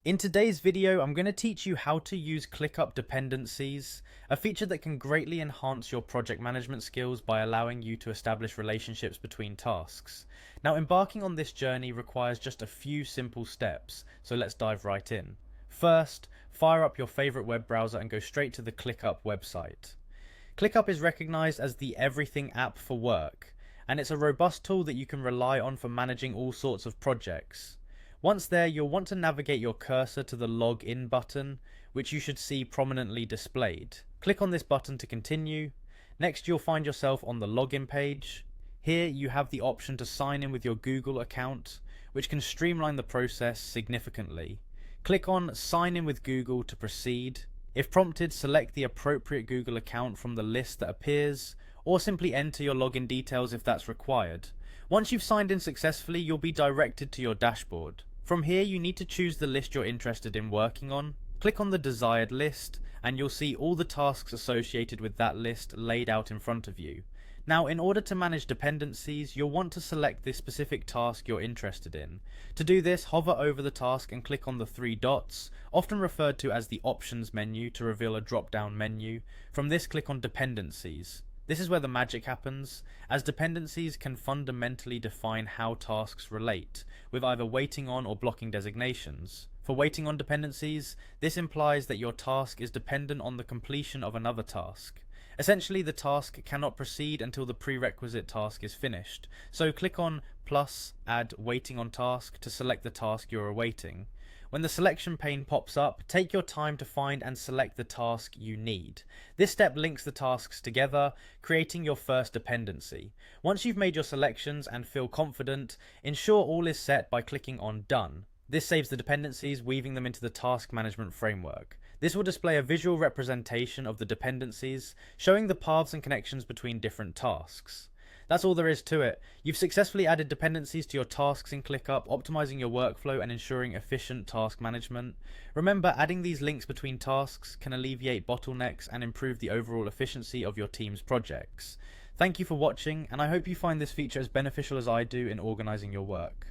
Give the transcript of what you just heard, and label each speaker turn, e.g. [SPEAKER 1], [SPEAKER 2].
[SPEAKER 1] In today's video, I'm going to teach you how to use Clickup Dependencies, a feature that can greatly enhance your project management skills by allowing you to establish relationships between tasks. Now, embarking on this journey requires just a few simple steps, so let's dive right in. First, fire up your favorite web browser and go straight to the Clickup website. Clickup is recognized as the everything app for work, and it's a robust tool that you can rely on for managing all sorts of projects. Once there, you'll want to navigate your cursor to the Login button, which you should see prominently displayed. Click on this button to continue. Next, you'll find yourself on the Login page. Here, you have the option to sign in with your Google account, which can streamline the process significantly. Click on Sign in with Google to proceed. If prompted, select the appropriate Google account from the list that appears, or simply enter your login details if that's required. Once you've signed in successfully, you'll be directed to your dashboard. From here, you need to choose the list you're interested in working on. Click on the desired list, and you'll see all the tasks associated with that list laid out in front of you. Now, in order to manage dependencies, you'll want to select the specific task you're interested in. To do this, hover over the task and click on the three dots, often referred to as the Options menu, to reveal a drop-down menu. From this, click on Dependencies. This is where the magic happens, as dependencies can fundamentally define how tasks relate, with either waiting on or blocking designations. For waiting on dependencies, this implies that your task is dependent on the completion of another task. Essentially, the task cannot proceed until the prerequisite task is finished, so click on plus add waiting on task to select the task you're awaiting. When the selection pane pops up, take your time to find and select the task you need. This step links the tasks together, creating your first dependency. Once you've made your selections and feel confident, ensure all is set by clicking on Done. This saves the dependencies, weaving them into the task management framework. This will display a visual representation of the dependencies, showing the paths and connections between different tasks. That's all there is to it. You've successfully added dependencies to your tasks in ClickUp, optimizing your workflow and ensuring efficient task management. Remember, adding these links between tasks can alleviate bottlenecks and improve the overall efficiency of your team's projects. Thank you for watching, and I hope you find this feature as beneficial as I do in organizing your work.